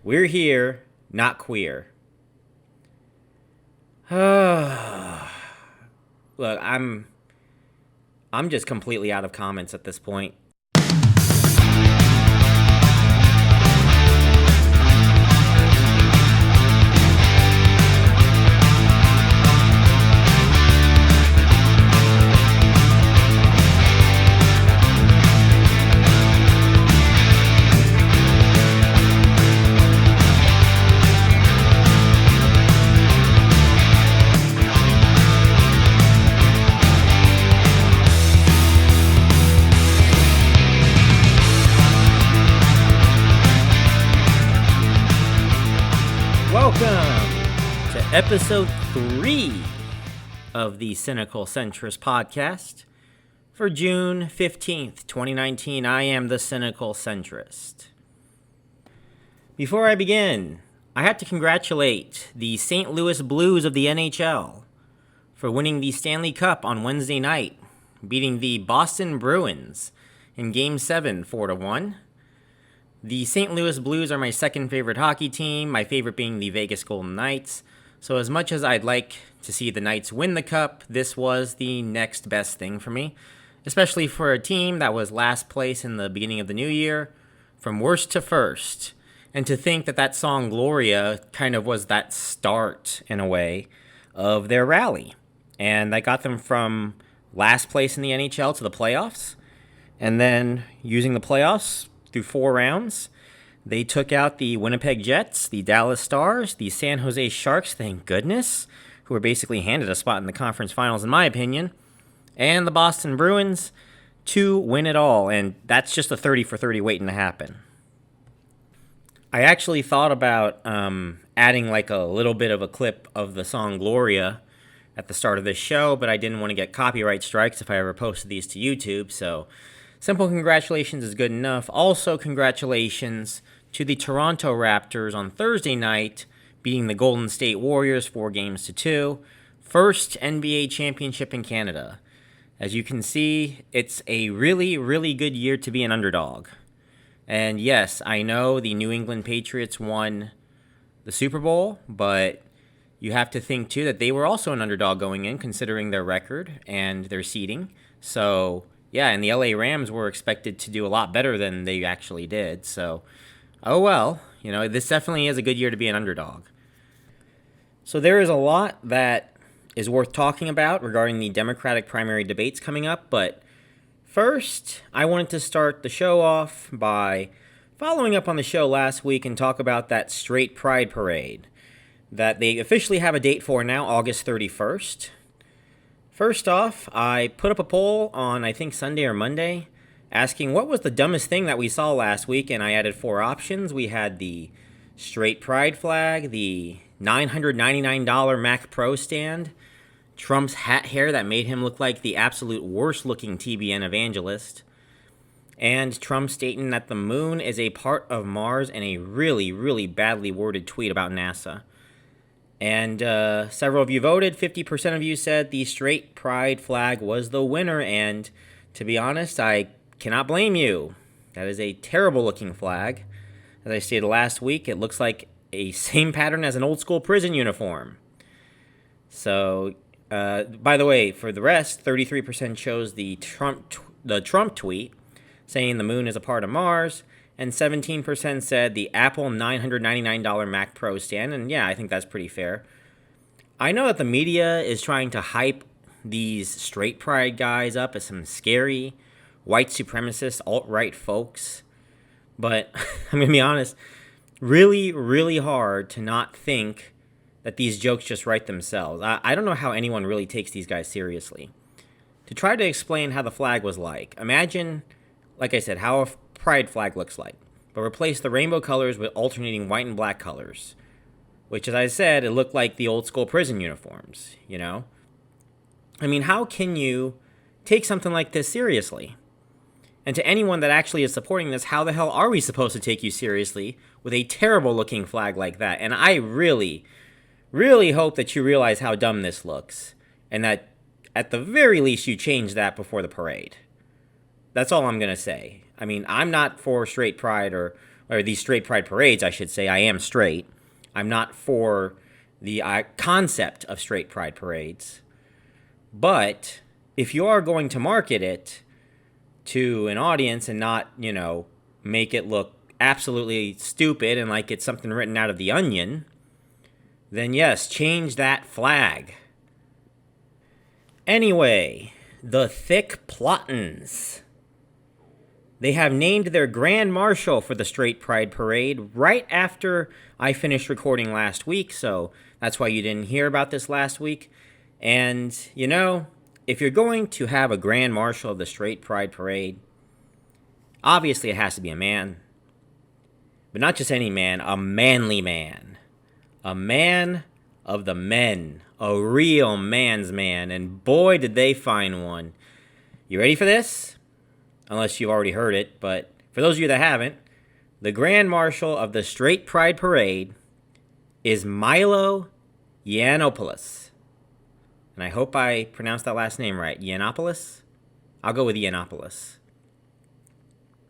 We're here, not queer. Look, I'm just completely out of comments at this point. Welcome to episode 3 of the Cynical Centrist podcast for June 15th, 2019. I am the Cynical Centrist. Before I begin, I have to congratulate the St. Louis Blues of the NHL for winning the Stanley Cup on Wednesday night, beating the Boston Bruins in Game 7 4-1. The St. Louis Blues are my second favorite hockey team, my favorite being the Vegas Golden Knights. So as much as I'd like to see the Knights win the cup, this was the next best thing for me, especially for a team that was last place in the beginning of the new year, from worst to first. And to think that song Gloria kind of was that start, in a way, of their rally. And that got them from last place in the NHL to the playoffs. And then using the playoffs through 4 rounds, they took out the Winnipeg Jets, the Dallas Stars, the San Jose Sharks, thank goodness, who were basically handed a spot in the conference finals, in my opinion, and the Boston Bruins to win it all. And that's just a 30 for 30 waiting to happen. I actually thought about adding like a little bit of a clip of the song Gloria at the start of this show, but I didn't want to get copyright strikes if I ever posted these to YouTube, so simple congratulations is good enough. Also, congratulations to the Toronto Raptors on Thursday night, beating the Golden State Warriors 4-2. First NBA championship in Canada. As you can see, it's a really, really good year to be an underdog. And yes, I know the New England Patriots won the Super Bowl, but you have to think, too, that they were also an underdog going in, considering their record and their seeding. So yeah, and the LA Rams were expected to do a lot better than they actually did. So, oh well, this definitely is a good year to be an underdog. So there is a lot that is worth talking about regarding the Democratic primary debates coming up. But first, I wanted to start the show off by following up on the show last week and talk about that straight pride parade that they officially have a date for now, August 31st. First off, I put up a poll on, I think, Sunday or Monday, asking what was the dumbest thing that we saw last week, and I added 4 options. We had the straight pride flag, the $999 Mac Pro stand, Trump's hat hair that made him look like the absolute worst-looking TBN evangelist, and Trump stating that the moon is a part of Mars, and a really, really badly worded tweet about NASA. And several of you voted. 50% of you said the straight pride flag was the winner. And to be honest, I cannot blame you. That is a terrible looking flag. As I stated last week, it looks like a same pattern as an old school prison uniform. So, by the way, for the rest, 33% chose the Trump tweet saying the moon is a part of Mars. And 17% said the Apple $999 Mac Pro stand. And yeah, I think that's pretty fair. I know that the media is trying to hype these straight pride guys up as some scary white supremacist alt-right folks. But I'm going to be honest, really, really hard to not think that these jokes just write themselves. I don't know how anyone really takes these guys seriously. To try to explain how the flag was like, imagine, like I said, how a pride flag looks like, but replace the rainbow colors with alternating white and black colors, which, as I said, it looked like the old school prison uniforms, I mean, how can you take something like this seriously? And to anyone that actually is supporting this, how the hell are we supposed to take you seriously with a terrible looking flag like that? And I really, really hope that you realize how dumb this looks, and that at the very least you change that before the parade. That's all I'm going to say. I mean, I'm not for straight pride or or these straight pride parades, I should say. I am straight. I'm not for the concept of straight pride parades. But if you are going to market it to an audience and not, make it look absolutely stupid and like it's something written out of The Onion, then yes, change that flag. Anyway, the thick plottens. They have named their grand marshal for the straight pride parade right after I finished recording last week, so that's why you didn't hear about this last week. And, if you're going to have a grand marshal of the straight pride parade, obviously it has to be a man. But not just any man, a manly man. A man of the men. A real man's man. And boy, did they find one. You ready for this? Unless you've already heard it, but for those of you that haven't, the Grand Marshal of the Straight Pride Parade is Milo Yiannopoulos. And I hope I pronounced that last name right. Yiannopoulos? I'll go with Yiannopoulos.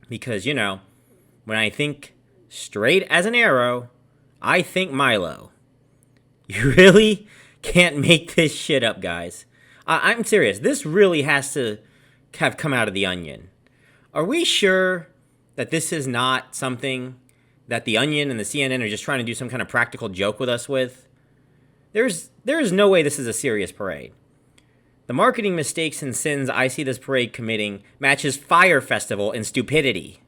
Because, when I think straight as an arrow, I think Milo. You really can't make this shit up, guys. I'm serious. This really has to have come out of The Onion. Are we sure that this is not something that The Onion and the CNN are just trying to do some kind of practical joke with us with? There is no way this is a serious parade. The marketing mistakes and sins I see this parade committing matches Fire Festival in stupidity.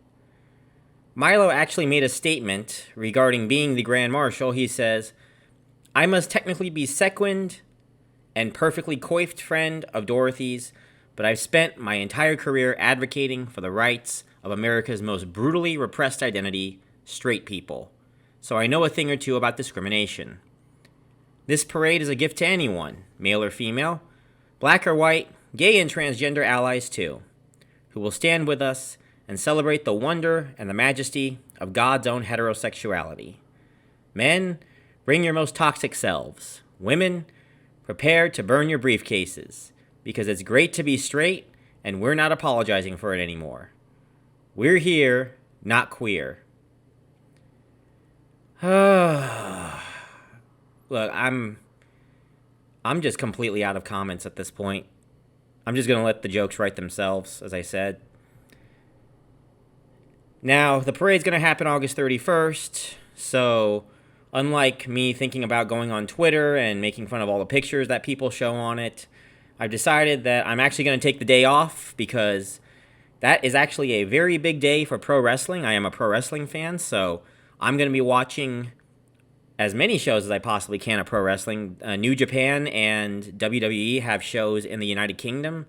Milo actually made a statement regarding being the Grand Marshal. He says, "I must technically be sequined and perfectly coiffed friend of Dorothy's, but I've spent my entire career advocating for the rights of America's most brutally repressed identity, straight people. So I know a thing or two about discrimination. This parade is a gift to anyone, male or female, black or white, gay and transgender allies too, who will stand with us and celebrate the wonder and the majesty of God's own heterosexuality. Men, bring your most toxic selves. Women, prepare to burn your briefcases, because it's great to be straight, and we're not apologizing for it anymore. We're here, not queer." Look, I'm just completely out of comments at this point. I'm just going to let the jokes write themselves, as I said. Now, the parade's going to happen August 31st, so unlike me thinking about going on Twitter and making fun of all the pictures that people show on it, I've decided that I'm actually going to take the day off because that is actually a very big day for pro wrestling. I am a pro wrestling fan, so I'm going to be watching as many shows as I possibly can of pro wrestling. New Japan and WWE have shows in the United Kingdom,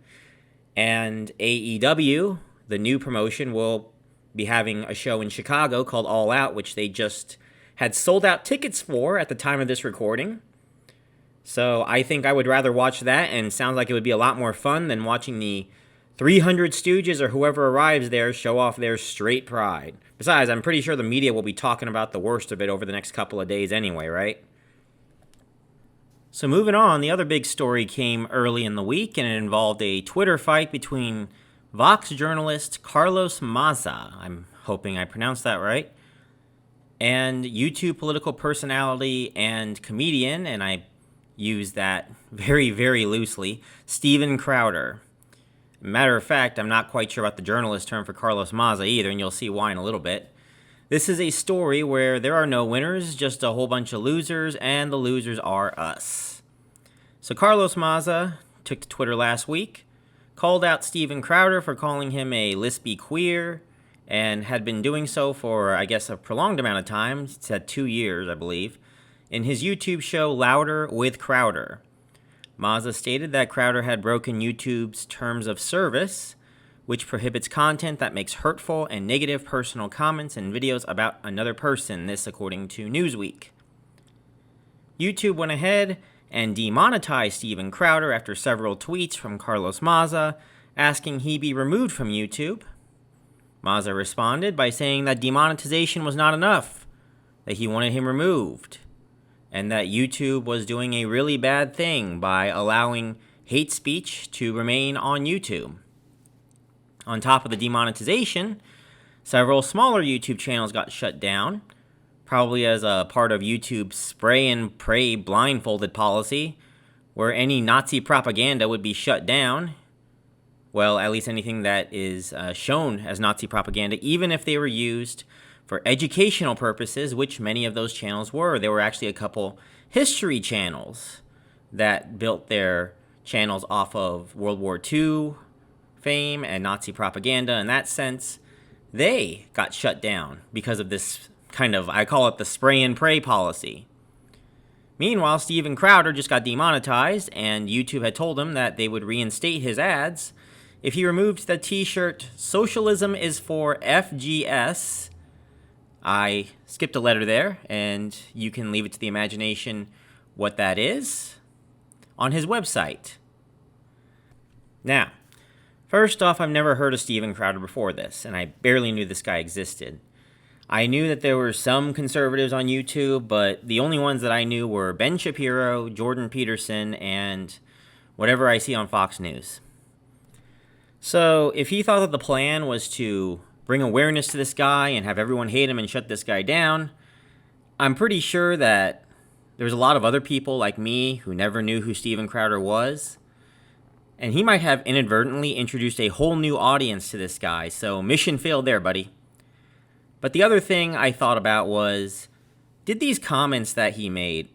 and AEW, the new promotion, will be having a show in Chicago called All Out, which they just had sold out tickets for at the time of this recording. So I think I would rather watch that, and sounds like it would be a lot more fun than watching the 300 Stooges or whoever arrives there show off their straight pride. Besides, I'm pretty sure the media will be talking about the worst of it over the next couple of days anyway, right? So moving on, the other big story came early in the week, and it involved a Twitter fight between Vox journalist Carlos Maza, I'm hoping I pronounced that right, and YouTube political personality and comedian, and I use that very, very loosely, Steven Crowder. Matter of fact, I'm not quite sure about the journalist term for Carlos Maza either, and you'll see why in a little bit. This is a story where there are no winners, just a whole bunch of losers, and the losers are us. So Carlos Maza took to Twitter last week, called out Steven Crowder for calling him a lispy queer, and had been doing so for, I guess, a prolonged amount of time. He said 2 years, I believe, in his YouTube show Louder with Crowder. Maza stated that Crowder had broken YouTube's terms of service, which prohibits content that makes hurtful and negative personal comments and videos about another person, this according to Newsweek. YouTube went ahead and demonetized Steven Crowder after several tweets from Carlos Maza asking he be removed from YouTube. Maza responded by saying that demonetization was not enough, that he wanted him removed, and that YouTube was doing a really bad thing by allowing hate speech to remain on YouTube. On top of the demonetization, Several smaller YouTube channels got shut down, probably as a part of YouTube's spray and pray blindfolded policy, where any Nazi propaganda would be shut down. Well, at least anything that is shown as Nazi propaganda, even if they were used for educational purposes, which many of those channels were. There were actually a couple history channels that built their channels off of World War II fame and Nazi propaganda. In that sense, they got shut down because of this kind of, I call it the spray and pray policy. Meanwhile, Steven Crowder just got demonetized, and YouTube had told him that they would reinstate his ads if he removed the t-shirt, "Socialism is for FGS." I skipped a letter there, and you can leave it to the imagination what that is on his website. Now, first off, I've never heard of Steven Crowder before this, and I barely knew this guy existed. I knew that there were some conservatives on YouTube, but the only ones that I knew were Ben Shapiro, Jordan Peterson, and whatever I see on Fox News. So, if he thought that the plan was to bring awareness to this guy and have everyone hate him and shut this guy down, I'm pretty sure that there's a lot of other people like me who never knew who Steven Crowder was, and he might have inadvertently introduced a whole new audience to this guy, so mission failed there, buddy. But the other thing I thought about was, did these comments that he made,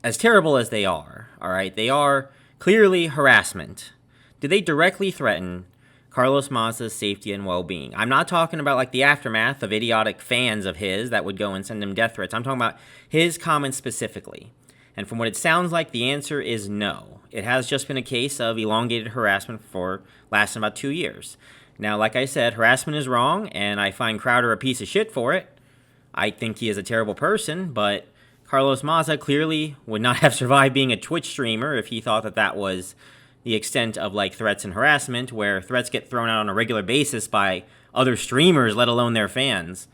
as terrible as they are, alright, they are clearly harassment. Did they directly threaten Carlos Maza's safety and well-being? I'm not talking about like the aftermath of idiotic fans of his that would go and send him death threats. I'm talking about his comments specifically. And from what it sounds like, the answer is no. It has just been a case of elongated harassment for lasting about 2 years. Now, like I said, harassment is wrong, and I find Crowder a piece of shit for it. I think he is a terrible person, but Carlos Maza clearly would not have survived being a Twitch streamer if he thought that that was the extent of like threats and harassment, where threats get thrown out on a regular basis by other streamers, let alone their fans.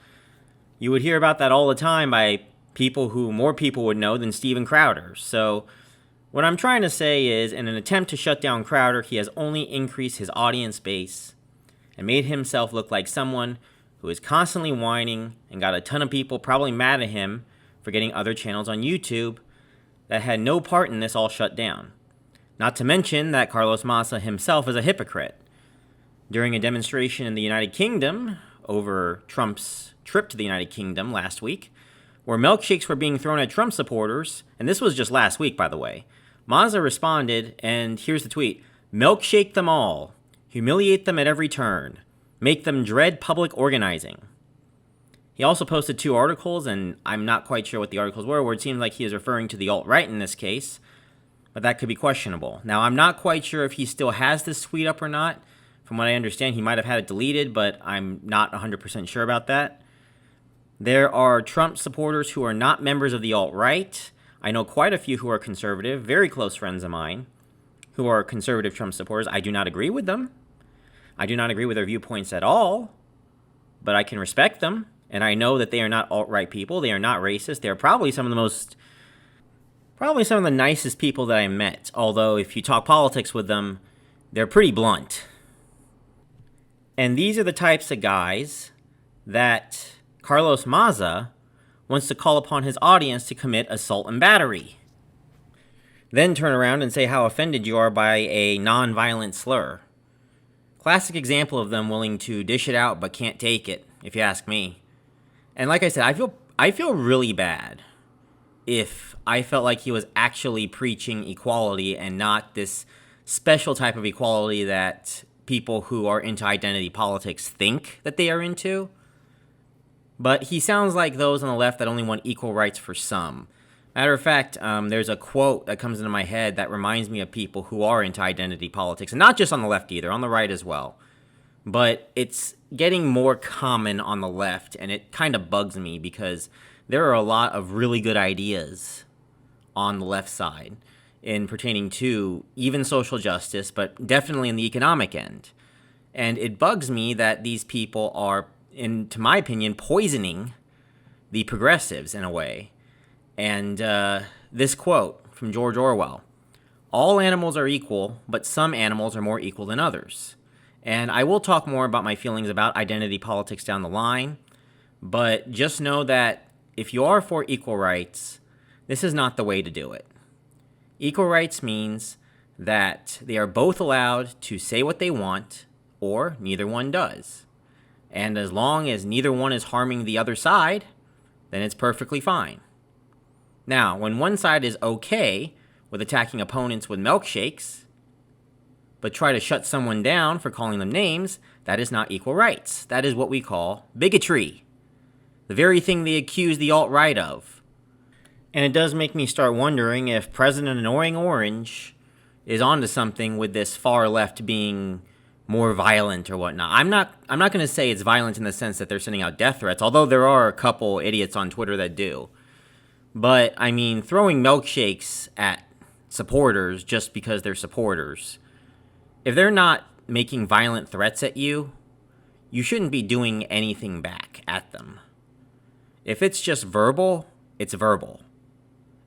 You would hear about that all the time by people who more people would know than Steven Crowder. So what I'm trying to say is, in an attempt to shut down Crowder, he has only increased his audience base and made himself look like someone who is constantly whining and got a ton of people probably mad at him for getting other channels on YouTube that had no part in this all shut down. Not to mention that Carlos Maza himself is a hypocrite. During a demonstration in the United Kingdom over Trump's trip to the United Kingdom last week, where milkshakes were being thrown at Trump supporters, and this was just last week, by the way, Maza responded, and here's the tweet: "Milkshake them all. Humiliate them at every turn. Make them dread public organizing." He also posted 2 articles, and I'm not quite sure what the articles were, where it seems like he is referring to the alt-right in this case, but that could be questionable. Now, I'm not quite sure if he still has this tweet up or not. From what I understand, he might have had it deleted, but I'm not 100% sure about that. There are Trump supporters who are not members of the alt-right. I know quite a few who are conservative, very close friends of mine, who are conservative Trump supporters. I do not agree with them. I do not agree with their viewpoints at all, but I can respect them, and I know that they are not alt-right people. They are not racist. They're probably some of the nicest people that I met, although if you talk politics with them, they're pretty blunt. And these are the types of guys that Carlos Maza wants to call upon his audience to commit assault and battery. Then turn around and say how offended you are by a non-violent slur. Classic example of them willing to dish it out but can't take it, if you ask me. And like I said, I feel really bad if I felt like he was actually preaching equality and not this special type of equality that people who are into identity politics think that they are into. But he sounds like those on the left that only want equal rights for some. Matter of fact, there's a quote that comes into my head that reminds me of people who are into identity politics, and not just on the left either, on the right as well. But it's getting more common on the left, and it kind of bugs me because there are a lot of really good ideas on the left side in pertaining to even social justice, but definitely in the economic end. And it bugs me that these people are, to my opinion, poisoning the progressives in a way. And this quote from George Orwell: "All animals are equal, but some animals are more equal than others. And I will talk more about my feelings about identity politics down the line, but just know that if you are for equal rights, this is not the way to do it. Equal rights means that they are both allowed to say what they want, or neither one does. And as long as neither one is harming the other side, then it's perfectly fine. Now, when one side is okay with attacking opponents with milkshakes, but try to shut someone down for calling them names, that is not equal rights. That is what we call bigotry. The very thing they accuse the alt-right of. And it does make me start wondering if President Annoying Orange is onto something with this far left being more violent or whatnot. I'm not going to say it's violent in the sense that they're sending out death threats, although there are a couple idiots on Twitter that do. But, I mean, throwing milkshakes at supporters just because they're supporters, if they're not making violent threats at you, you shouldn't be doing anything back at them. If it's just verbal, it's verbal.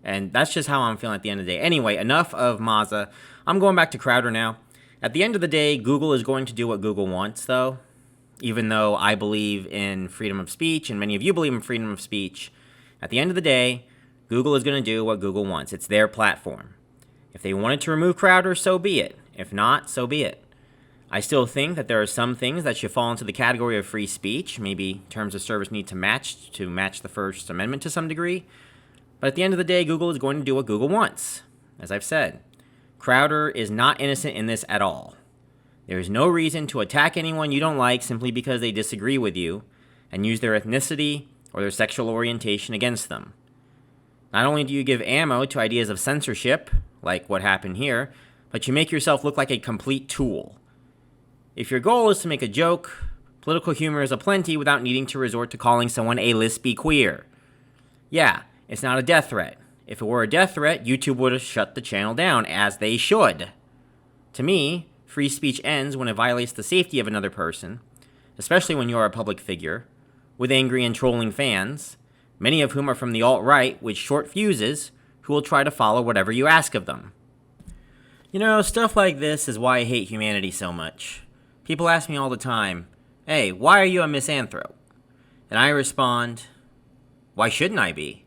And that's just how I'm feeling at the end of the day. Anyway, enough of Maza. I'm going back to Crowder now. At the end of the day, Google is going to do what Google wants, though. Even though I believe in freedom of speech, and many of you believe in freedom of speech, at the end of the day, Google is going to do what Google wants. It's their platform. If they wanted to remove Crowder, so be it. If not, so be it. I still think that there are some things that should fall into the category of free speech. Maybe terms of service need to match the First Amendment to some degree. But at the end of the day, Google is going to do what Google wants. As I've said, Crowder is not innocent in this at all. There is no reason to attack anyone you don't like simply because they disagree with you and use their ethnicity or their sexual orientation against them. Not only do you give ammo to ideas of censorship, like what happened here, but you make yourself look like a complete tool. If your goal is to make a joke, political humor is aplenty without needing to resort to calling someone a lispy queer. Yeah, it's not a death threat. If it were a death threat, YouTube would have shut the channel down, as they should. To me, free speech ends when it violates the safety of another person, especially when you're a public figure, with angry and trolling fans, many of whom are from the alt-right with short fuses, who will try to follow whatever you ask of them. You know, stuff like this is why I hate humanity so much. People ask me all the time, hey, why are you a misanthrope? And I respond, why shouldn't I be?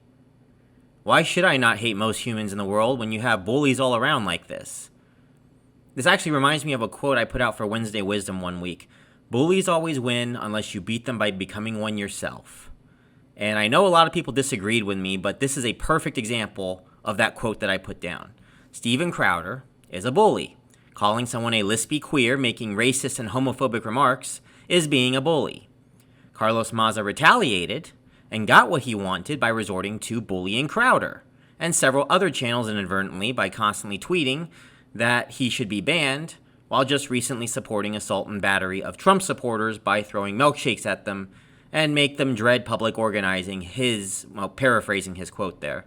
Why should I not hate most humans in the world when you have bullies all around like this? This actually reminds me of a quote I put out for Wednesday Wisdom one week. Bullies always win unless you beat them by becoming one yourself. And I know a lot of people disagreed with me, but this is a perfect example of that quote that I put down. Steven Crowder is a bully. Calling someone a lispy queer, making racist and homophobic remarks, is being a bully. Carlos Maza retaliated and got what he wanted by resorting to bullying Crowder, and several other channels inadvertently by constantly tweeting that he should be banned, while just recently supporting assault and battery of Trump supporters by throwing milkshakes at them and make them dread public organizing, paraphrasing his quote there.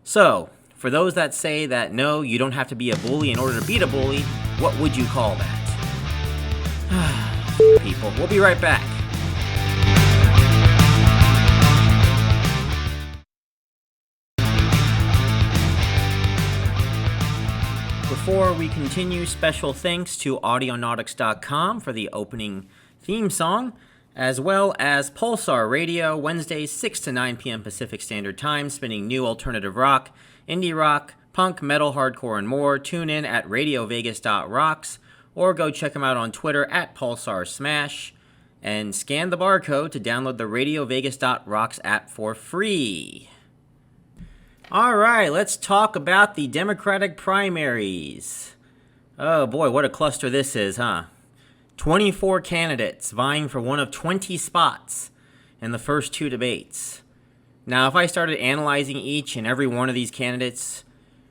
So, for those that say that no, you don't have to be a bully in order to beat a bully, what would you call that? People, we'll be right back. Before we continue, special thanks to Audionautics.com for the opening theme song, as well as Pulsar Radio, Wednesdays 6 to 9 p.m. Pacific Standard Time, spinning new alternative rock, indie rock, punk, metal, hardcore, and more. Tune in at radiovegas.rocks, or go check them out on Twitter at PulsarSmash, and scan the barcode to download the radiovegas.rocks app for free. All right, let's talk about the Democratic primaries. Oh boy, what a cluster this is, huh? 24 candidates vying for one of 20 spots in the first two debates. Now, if I started analyzing each and every one of these candidates,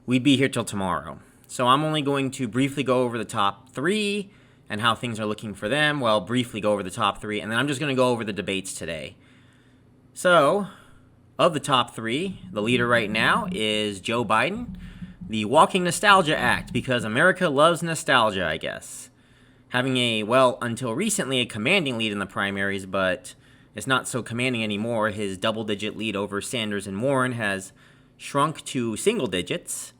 we'd be here till tomorrow. So I'm only going to briefly go over the top three and how things are looking for them. Well, briefly go over the top three, and then I'm just going to go over the debates today. So, of the top three, the leader right now is Joe Biden, the Walking Nostalgia Act, because America loves nostalgia, I guess. Having until recently, a commanding lead in the primaries, but it's not so commanding anymore. His double-digit lead over Sanders and Warren has shrunk to single digits.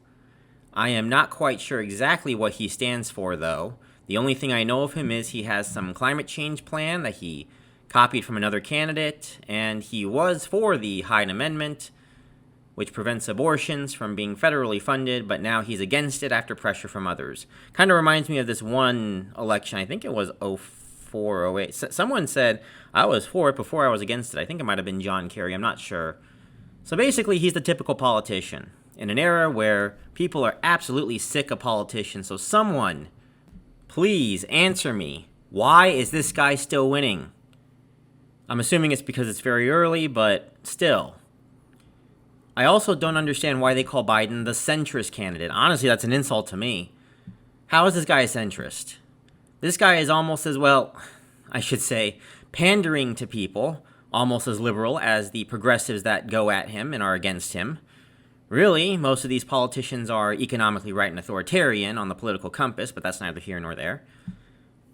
I am not quite sure exactly what he stands for, though. The only thing I know of him is he has some climate change plan that he copied from another candidate, and he was for the Hyde Amendment, which prevents abortions from being federally funded, but now he's against it after pressure from others. Kind of reminds me of this one election, I think it was 04, 08. Someone said, I was for it before I was against it. I think it might have been John Kerry, I'm not sure. So basically, he's the typical politician in an era where people are absolutely sick of politicians. So someone, please answer me. Why is this guy still winning? I'm assuming it's because it's very early, but still. I also don't understand why they call Biden the centrist candidate. Honestly, that's an insult to me. How is this guy a centrist? This guy is almost as, well, I should say, pandering to people, almost as liberal as the progressives that go at him and are against him. Really, most of these politicians are economically right and authoritarian on the political compass, but that's neither here nor there.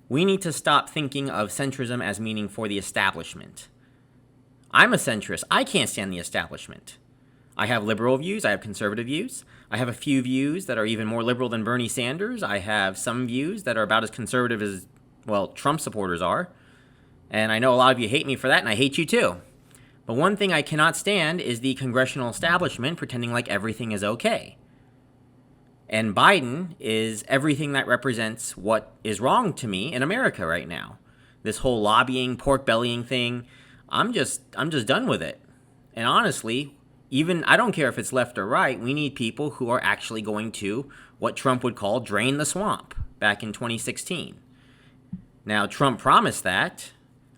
We need to stop thinking of centrism as meaning for the establishment. I'm a centrist. I can't stand the establishment. I have liberal views. I have conservative views. I have a few views that are even more liberal than Bernie Sanders. I have some views that are about as conservative as, well, Trump supporters are. And I know a lot of you hate me for that, and I hate you too. But one thing I cannot stand is the congressional establishment pretending like everything is okay. And Biden is everything that represents what is wrong to me in America right now. This whole lobbying, pork bellying thing, I'm just done with it. And honestly, even I don't care if it's left or right, we need people who are actually going to what Trump would call drain the swamp back in 2016. Now, Trump promised that.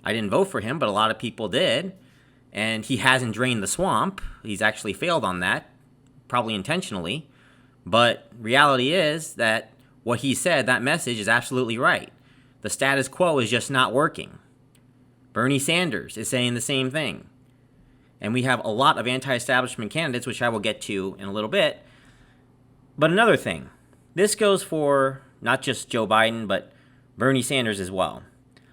I didn't vote for him, but a lot of people did. And he hasn't drained the swamp. He's actually failed on that, probably intentionally. But reality is that what he said, that message is absolutely right. The status quo is just not working. Bernie Sanders is saying the same thing. And we have a lot of anti-establishment candidates, which I will get to in a little bit. But another thing, this goes for not just Joe Biden, but Bernie Sanders as well.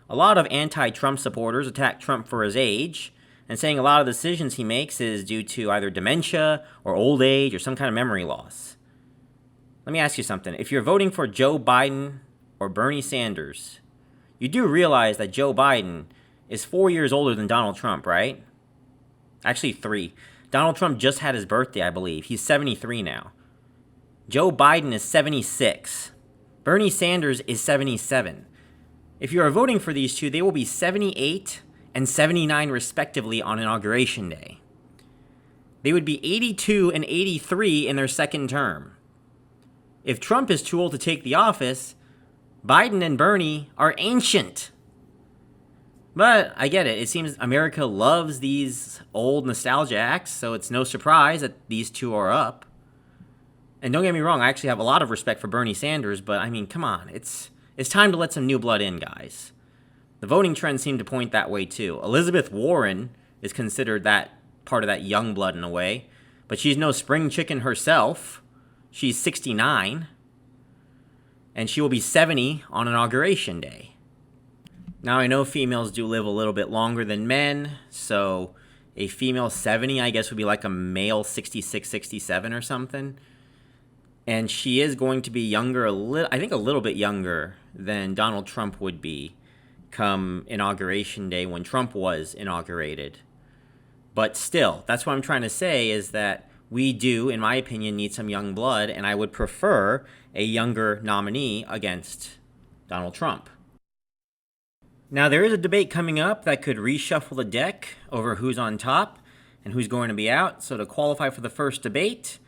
A lot of anti-Trump supporters attack Trump for his age, and saying a lot of the decisions he makes is due to either dementia or old age or some kind of memory loss. Let me ask you something. If you're voting for Joe Biden or Bernie Sanders, you do realize that Joe Biden is 4 years older than Donald Trump, right? Actually, 3. Donald Trump just had his birthday, I believe. He's 73 now. Joe Biden is 76. Bernie Sanders is 77. If you are voting for these two, they will be 78 and 79 respectively on Inauguration Day. They would be 82 and 83 in their second term. If Trump is too old to take the office, Biden and Bernie are ancient. But I get it. It seems America loves these old nostalgia acts, so it's no surprise that these two are up. And don't get me wrong, I actually have a lot of respect for Bernie Sanders, but I mean, come on. It's time to let some new blood in, guys. The voting trends seem to point that way too. Elizabeth Warren is considered that part of that young blood in a way, but she's no spring chicken herself. She's 69, and she will be 70 on Inauguration Day. Now, I know females do live a little bit longer than men, so a female 70, I guess, would be like a male 66, 67 or something. And she is going to be younger, I think a little bit younger than Donald Trump would be come Inauguration Day when Trump was inaugurated. But still, that's what I'm trying to say is that we do, in my opinion, need some young blood, and I would prefer a younger nominee against Donald Trump. Now, there is a debate coming up that could reshuffle the deck over who's on top and who's going to be out. So to qualify for the first debate,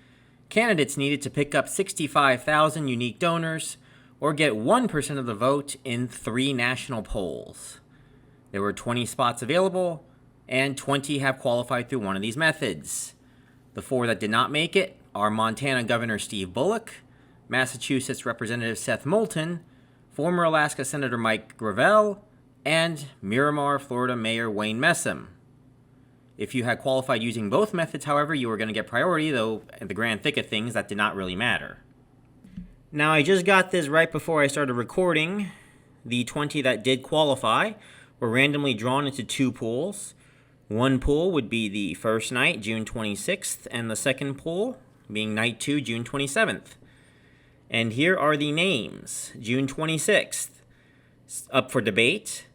candidates needed to pick up 65,000 unique donors or get 1% of the vote in 3 national polls. There were 20 spots available, and 20 have qualified through one of these methods. The 4 that did not make it are Montana Governor Steve Bullock, Massachusetts Representative Seth Moulton, former Alaska Senator Mike Gravel, and Miramar, Florida Mayor Wayne Messam. If you had qualified using both methods, however, you were going to get priority, though in the grand thick of things, that did not really matter. Now, I just got this right before I started recording. The 20 that did qualify were randomly drawn into 2 pools. One pool would be the first night, June 26th, and the second pool being night 2, June 27th. And here are the names. June 26th, up for debate: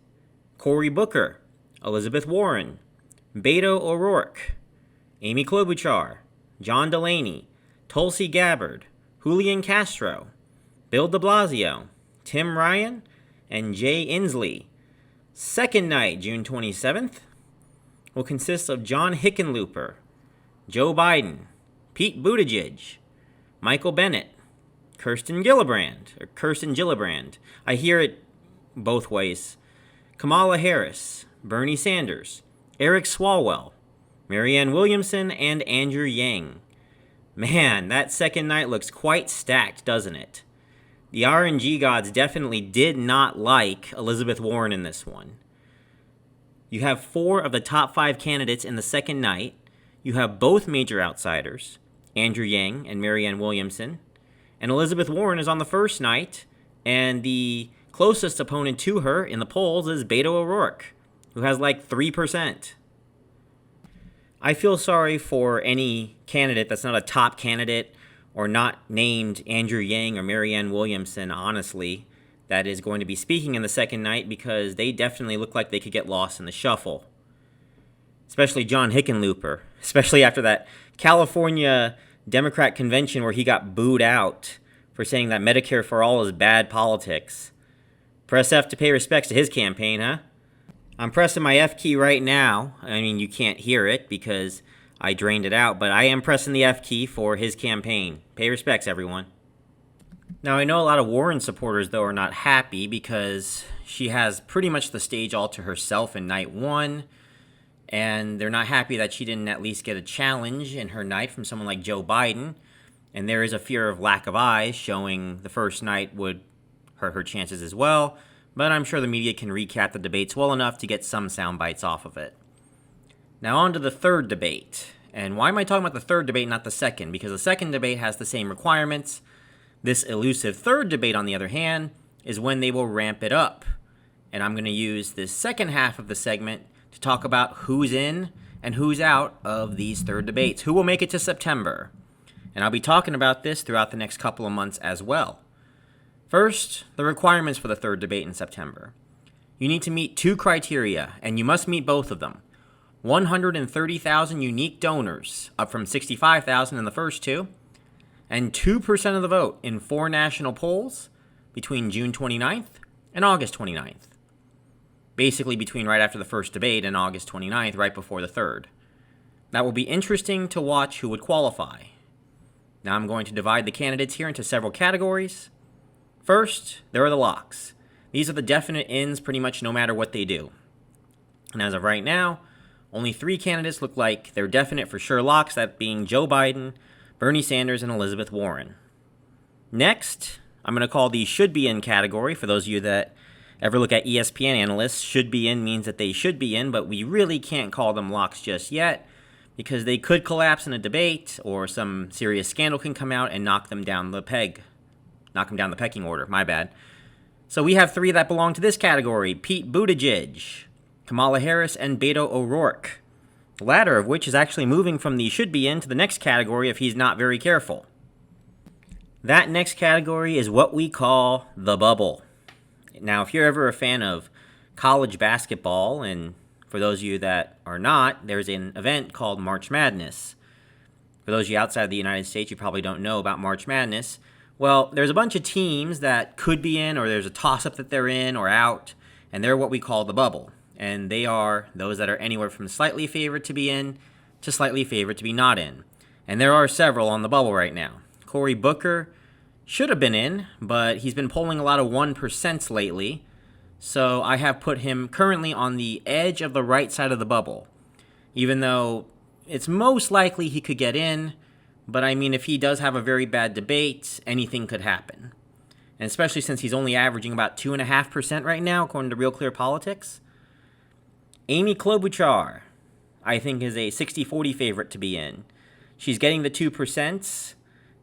Cory Booker, Elizabeth Warren, Beto O'Rourke, Amy Klobuchar, John Delaney, Tulsi Gabbard, Julian Castro, Bill de Blasio, Tim Ryan, and Jay Inslee. Second night, June 27th, will consist of John Hickenlooper, Joe Biden, Pete Buttigieg, Michael Bennet, Kirsten Gillibrand. I hear it both ways. Kamala Harris, Bernie Sanders, Eric Swalwell, Marianne Williamson, and Andrew Yang. Man, that second night looks quite stacked, doesn't it? The RNG gods definitely did not like Elizabeth Warren in this one. You have 4 of the top 5 candidates in the second night. You have both major outsiders, Andrew Yang and Marianne Williamson. And Elizabeth Warren is on the first night, and the closest opponent to her in the polls is Beto O'Rourke, who has like 3%. I feel sorry for any candidate that's not a top candidate or not named Andrew Yang or Marianne Williamson, honestly, that is going to be speaking in the second night, because they definitely look like they could get lost in the shuffle. Especially John Hickenlooper, especially after that California Democrat convention where he got booed out for saying that Medicare for all is bad politics. Press F to pay respects to his campaign, huh? I'm pressing my F key right now. I mean, you can't hear it because I drained it out, but I am pressing the F key for his campaign. Pay respects, everyone. Now, I know a lot of Warren supporters, though, are not happy because she has pretty much the stage all to herself in night 1, and they're not happy that she didn't at least get a challenge in her night from someone like Joe Biden, and there is a fear of lack of eyes showing the first night would hurt her chances as well, but I'm sure the media can recap the debates well enough to get some sound bites off of it. Now on to the third debate. And why am I talking about the third debate, not the second? Because the second debate has the same requirements. This elusive third debate, on the other hand, is when they will ramp it up. And I'm going to use this second half of the segment to talk about who's in and who's out of these third debates. Who will make it to September? And I'll be talking about this throughout the next couple of months as well. First, the requirements for the third debate in September. You need to meet 2 criteria, and you must meet both of them. 130,000 unique donors, up from 65,000 in the first 2, and 2% of the vote in 4 national polls between June 29th and August 29th. Basically between right after the first debate and August 29th, right before the third. That will be interesting to watch who would qualify. Now I'm going to divide the candidates here into several categories. First, there are the locks. These are the definite ins pretty much no matter what they do. And as of right now, only 3 candidates look like they're definite for sure locks, that being Joe Biden, Bernie Sanders, and Elizabeth Warren. Next, I'm going to call the should be in category. For those of you that ever look at ESPN analysts, should be in means that they should be in, but we really can't call them locks just yet because they could collapse in a debate or some serious scandal can come out and knock them down the pecking order, my bad. So we have 3 that belong to this category: Pete Buttigieg, Kamala Harris, and Beto O'Rourke. The latter of which is actually moving from the should be in to the next category if he's not very careful. That next category is what we call the bubble. Now, if you're ever a fan of college basketball, and for those of you that are not, there's an event called March Madness. For those of you outside the United States, you probably don't know about March Madness. Well, there's a bunch of teams that could be in, or there's a toss-up that they're in or out, and they're what we call the bubble. And they are those that are anywhere from slightly favored to be in to slightly favored to be not in. And there are several on the bubble right now. Cory Booker should have been in, but he's been polling a lot of 1% lately. So I have put him currently on the edge of the right side of the bubble. Even though it's most likely he could get in, but I mean, if he does have a very bad debate, anything could happen. And especially since he's only averaging about 2.5% right now, according to Real Clear Politics. Amy Klobuchar, I think, is a 60-40 favorite to be in. She's getting the 2%,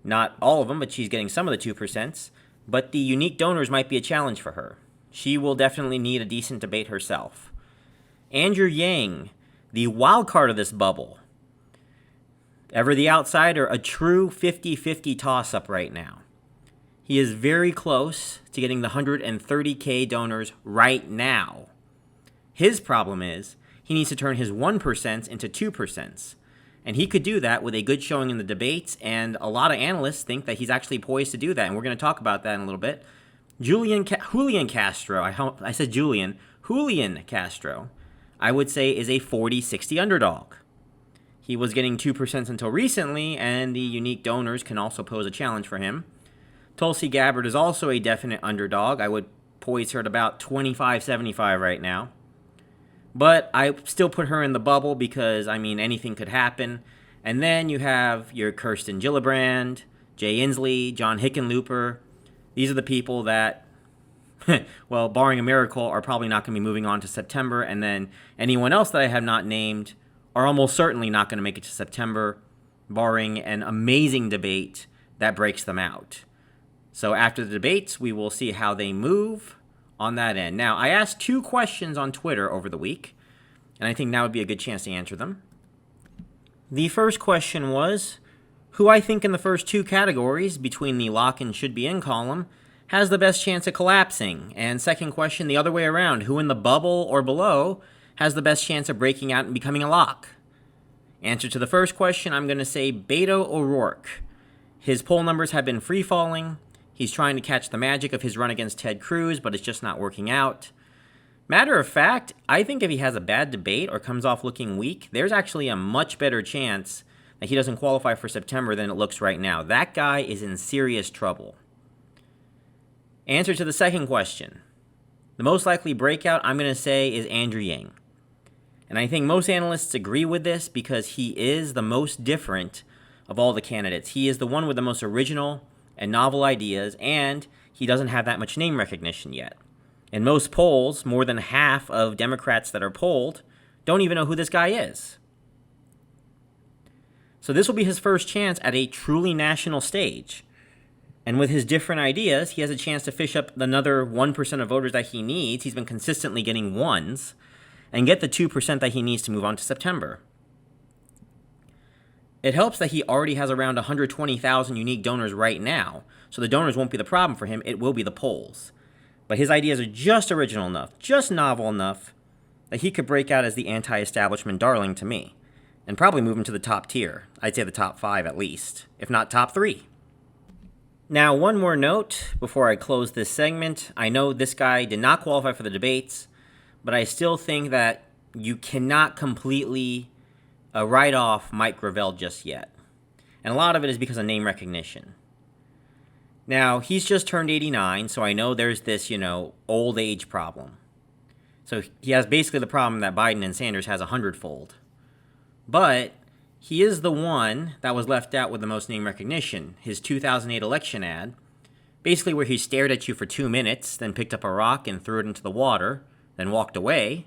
not all of them, but she's getting some of the 2%, but the unique donors might be a challenge for her. She will definitely need a decent debate herself. Andrew Yang, the wild card of this bubble. Ever the outsider, a true 50-50 toss-up right now. He is very close to getting the 130K donors right now. His problem is he needs to turn his 1% into 2%. And he could do that with a good showing in the debates, and a lot of analysts think that he's actually poised to do that, and we're going to talk about that in a little bit. Julian Castro, I said Julian Castro, I would say is a 40-60 underdog. He was getting 2% until recently, and the unique donors can also pose a challenge for him. Tulsi Gabbard is also a definite underdog. I would poise her at about 25-75 right now. But I still put her in the bubble because, anything could happen. And then you have your Kirsten Gillibrand, Jay Inslee, John Hickenlooper. These are the people that, well, barring a miracle, are probably not going to be moving on to September. And then anyone else that I have not named are almost certainly not going to make it to September, barring an amazing debate that breaks them out. So after the debates, we will see how they move on that end. Now, I asked 2 questions on Twitter over the week, and I think now would be a good chance to answer them. The first question was, who I think in the first 2 categories, between the lock and should be in column, has the best chance of collapsing? And second question, the other way around, who in the bubble or below has the best chance of breaking out and becoming a lock? Answer to the first question, I'm going to say Beto O'Rourke. His poll numbers have been free-falling. He's trying to catch the magic of his run against Ted Cruz, but it's just not working out. Matter of fact, I think if he has a bad debate or comes off looking weak, there's actually a much better chance that he doesn't qualify for September than it looks right now. That guy is in serious trouble. Answer to the second question. The most likely breakout, I'm going to say, is Andrew Yang. And I think most analysts agree with this because he is the most different of all the candidates. He is the one with the most original and novel ideas, and he doesn't have that much name recognition yet. In most polls, more than half of Democrats that are polled don't even know who this guy is. So this will be his first chance at a truly national stage. And with his different ideas, he has a chance to fish up another 1% of voters that he needs. He's been consistently getting ones, and get the 2% that he needs to move on to September. It helps that he already has around 120,000 unique donors right now, so the donors won't be the problem for him, it will be the polls. But his ideas are just original enough, just novel enough, that he could break out as the anti-establishment darling to me, and probably move into the top tier. I'd say the top 5 at least, if not top 3. Now, one more note before I close this segment. I know this guy did not qualify for the debates, but I still think that you cannot completely write off Mike Gravel just yet. And a lot of it is because of name recognition. Now, he's just turned 89, so I know there's this, old age problem. So he has basically the problem that Biden and Sanders has 100-fold. But he is the one that was left out with the most name recognition. His 2008 election ad, basically where he stared at you for 2 minutes, then picked up a rock and threw it into the water, then walked away.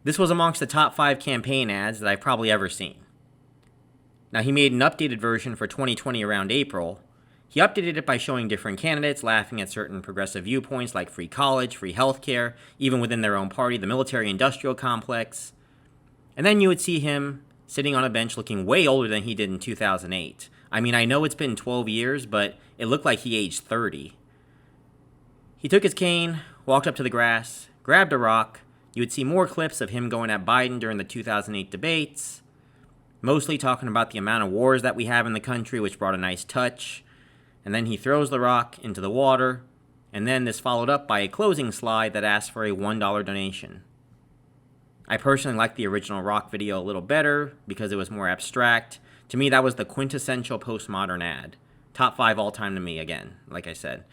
This was amongst the top 5 campaign ads that I've probably ever seen. Now, he made an updated version for 2020 around April. He updated it by showing different candidates, laughing at certain progressive viewpoints like free college, free healthcare, even within their own party, the military-industrial complex. And then you would see him sitting on a bench looking way older than he did in 2008. I know it's been 12 years, but it looked like he aged 30. He took his cane, walked up to the grass, grabbed a rock. You would see more clips of him going at Biden during the 2008 debates, mostly talking about the amount of wars that we have in the country, which brought a nice touch. And then he throws the rock into the water, and then this followed up by a closing slide that asked for a $1 donation. I personally like the original rock video a little better because it was more abstract. To me, that was the quintessential postmodern ad. Top 5 all time to me, again, like I said.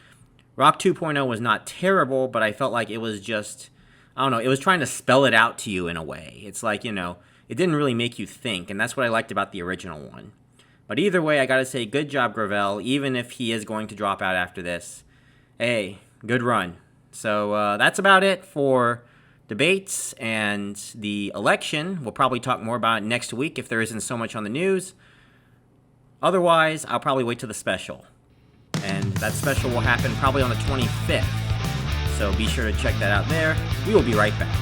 Rock 2.0 was not terrible, but I felt like it was just, it was trying to spell it out to you in a way. It's like, it didn't really make you think, and that's what I liked about the original one. But either way, I gotta say, good job, Gravel, even if he is going to drop out after this. Hey, good run. So that's about it for debates and the election. We'll probably talk more about it next week if there isn't so much on the news. Otherwise, I'll probably wait till the special. And that special will happen probably on the 25th. So be sure to check that out there. We will be right back.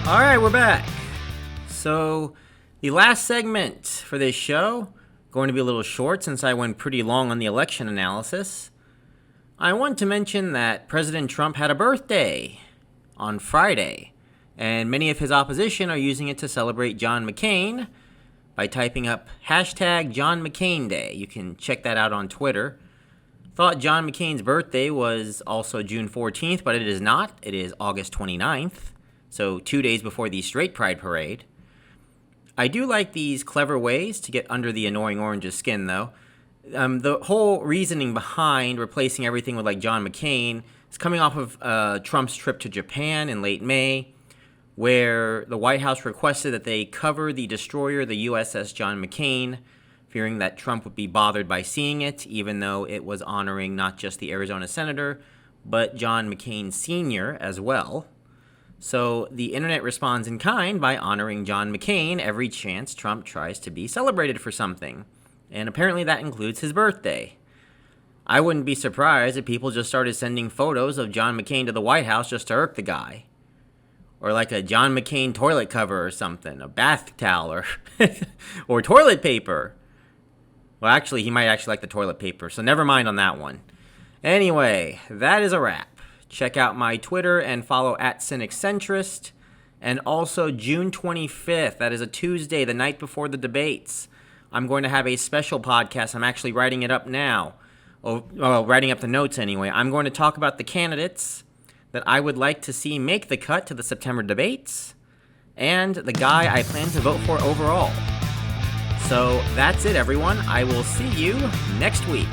All right, we're back. So the last segment for this show, going to be a little short since I went pretty long on the election analysis. I want to mention that President Trump had a birthday on Friday, and many of his opposition are using it to celebrate John McCain by typing up hashtag John McCain Day. You can check that out on Twitter. Thought John McCain's birthday was also June 14th, but it is not. It is August 29th, so 2 days before the Straight Pride Parade. I do like these clever ways to get under the annoying orange's skin, though. The whole reasoning behind replacing everything with like John McCain is coming off of Trump's trip to Japan in late May, where the White House requested that they cover the destroyer, the USS John McCain, fearing that Trump would be bothered by seeing it, even though it was honoring not just the Arizona senator, but John McCain Sr. as well. So the internet responds in kind by honoring John McCain every chance Trump tries to be celebrated for something. And apparently that includes his birthday. I wouldn't be surprised if people just started sending photos of John McCain to the White House just to irk the guy. Or like a John McCain toilet cover or something, a bath towel or toilet paper. Well, actually, he might actually like the toilet paper, so never mind on that one. Anyway, that is a wrap. Check out my Twitter and follow at Cynical Centrist. And also June 25th, that is a Tuesday, the night before the debates, I'm going to have a special podcast. I'm actually writing it up now. Writing up the notes anyway. I'm going to talk about the candidates that I would like to see make the cut to the September debates, and the guy I plan to vote for overall. So that's it, everyone. I will see you next week.